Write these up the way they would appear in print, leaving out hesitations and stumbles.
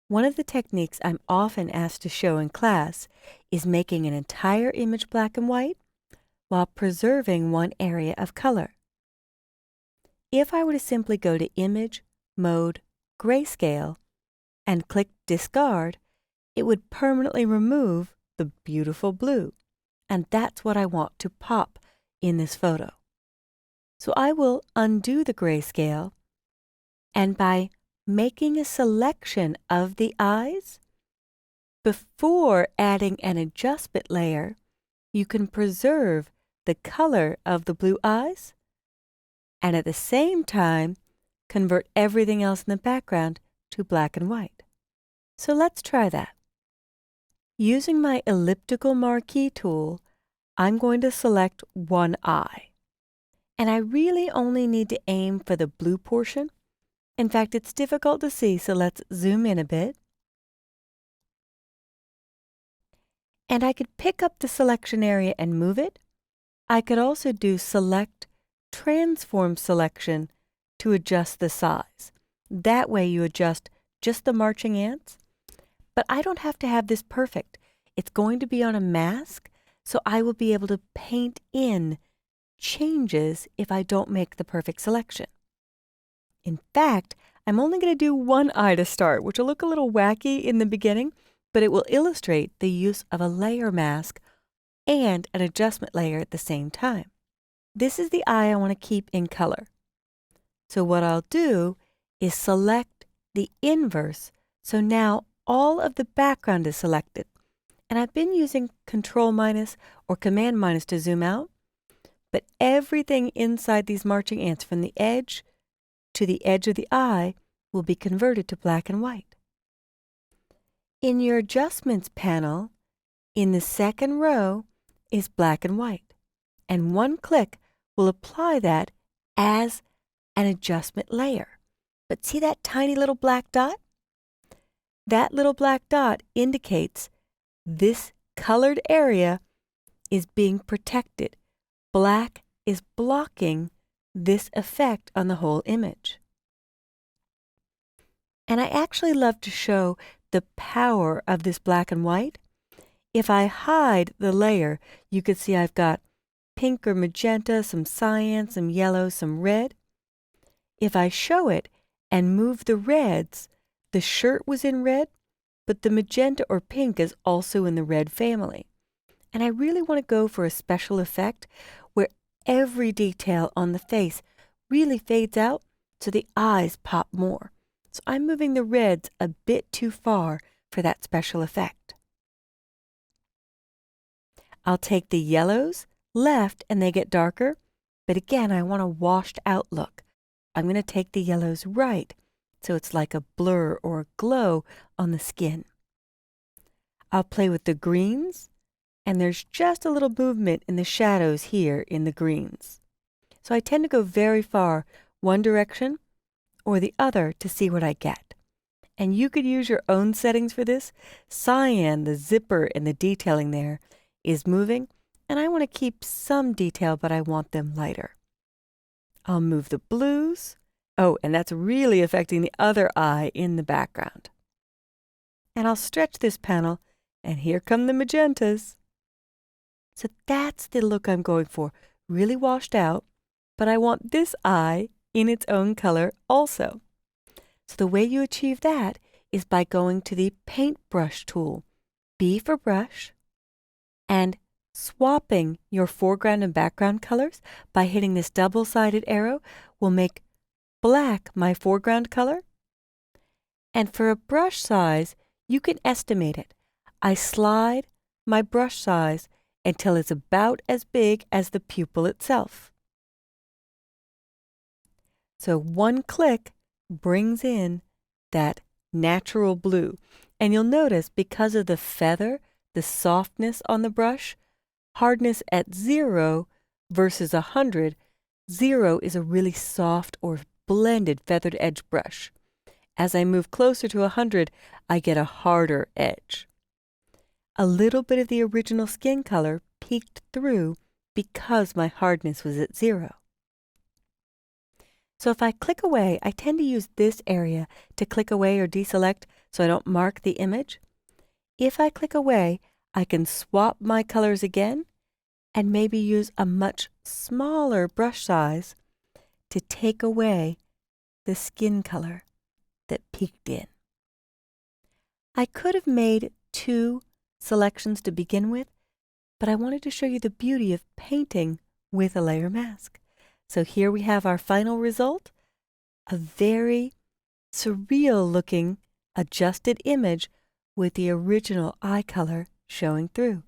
One of the techniques I'm often asked to show in class is making an entire image black and white while preserving one area of color. If I were to simply go to Image, Mode, Grayscale, and click Discard, it would permanently remove the beautiful blue, and that's what I want to pop in this photo. So I will undo the grayscale, and by making a selection of the eyes, before adding an adjustment layer, you can preserve the color of the blue eyes and at the same time convert everything else in the background to black and white. So let's try that. Using my elliptical marquee tool, I'm going to select one eye. And I really only need to aim for the blue portion. In fact, it's difficult to see, so let's zoom in a bit. And I could pick up the selection area and move it. I could also do Select Transform Selection to adjust the size. That way you adjust just the marching ants. But I don't have to have this perfect. It's going to be on a mask, so I will be able to paint in changes if I don't make the perfect selection. In fact, I'm only going to do one eye to start, which will look a little wacky in the beginning, but it will illustrate the use of a layer mask and an adjustment layer at the same time. This is the eye I want to keep in color. So what I'll do is select the inverse, so now all of the background is selected. And I've been using Control- or Command- to zoom out, but everything inside these marching ants from the edge to the edge of the eye will be converted to black and white. In your Adjustments panel, in the second row is black and white, and one click will apply that as an adjustment layer. But see that tiny little black dot? That little black dot indicates this colored area is being protected. Black is blocking this effect on the whole image. And I actually love to show the power of this black and white. If I hide the layer, you can see I've got pink or magenta, some cyan, some yellow, some red. If I show it and move the reds, the shirt was in red, but the magenta or pink is also in the red family. And I really want to go for a special effect where every detail on the face really fades out so the eyes pop more. So I'm moving the reds a bit too far for that special effect. I'll take the yellows left and they get darker, but again I want a washed out look. I'm going to take the yellows right so it's like a blur or a glow on the skin. I'll play with the greens, and there's just a little movement in the shadows here in the greens. So I tend to go very far one direction or the other to see what I get. And you could use your own settings for this. Cyan, the zipper and the detailing there, is moving, and I want to keep some detail, but I want them lighter. I'll move the blues. Oh, and that's really affecting the other eye in the background. And I'll stretch this panel, and here come the magentas. So that's the look I'm going for, really washed out, but I want this eye in its own color also. So the way you achieve that is by going to the Paintbrush tool, B for brush, and swapping your foreground and background colors by hitting this double-sided arrow will make black my foreground color. And for a brush size, you can estimate it. I slide my brush size until it's about as big as the pupil itself. So one click brings in that natural blue. And you'll notice because of the feather, the softness on the brush, hardness at 0 versus 100, 0 is a really soft or blended feathered edge brush. As I move closer to 100, I get a harder edge. A little bit of the original skin color peeked through because my hardness was at 0. So if I click away, I tend to use this area to click away or deselect so I don't mark the image. If I click away, I can swap my colors again and maybe use a much smaller brush size to take away the skin color that peeked in. I could have made 2 selections to begin with, but I wanted to show you the beauty of painting with a layer mask. So here we have our final result, a very surreal looking adjusted image with the original eye color showing through.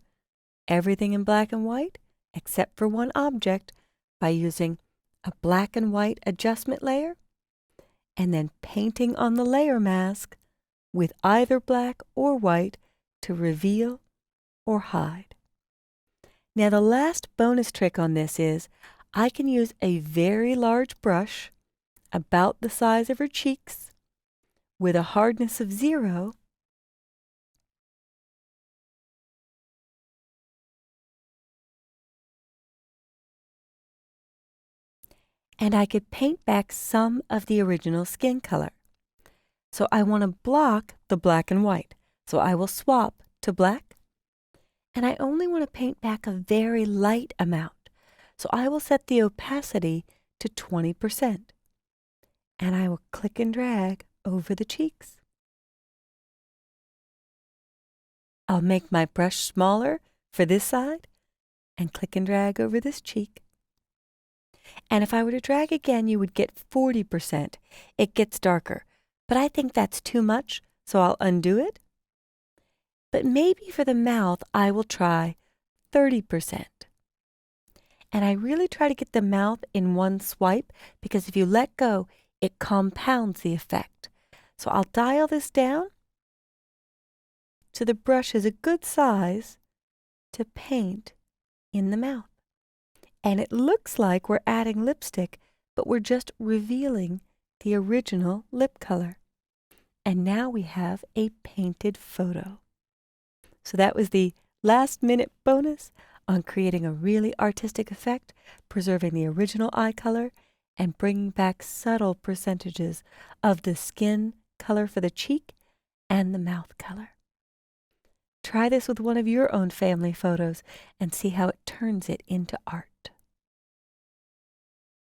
Everything in black and white except for one object by using a black and white adjustment layer and then painting on the layer mask with either black or white to reveal or hide. Now the last bonus trick on this is I can use a very large brush about the size of her cheeks with a hardness of 0 and I could paint back some of the original skin color. So I want to block the black and white. So I will swap to black. And I only want to paint back a very light amount. So I will set the opacity to 20%. And I will click and drag over the cheeks. I'll make my brush smaller for this side and click and drag over this cheek. And if I were to drag again, you would get 40%. It gets darker. But I think that's too much, so I'll undo it. But maybe for the mouth, I will try 30%. And I really try to get the mouth in one swipe because if you let go, it compounds the effect. So I'll dial this down so the brush is a good size to paint in the mouth. And it looks like we're adding lipstick, but we're just revealing the original lip color. And now we have a painted photo. So that was the last minute bonus on creating a really artistic effect, preserving the original eye color, and bringing back subtle percentages of the skin color for the cheek and the mouth color. Try this with one of your own family photos and see how it turns it into art.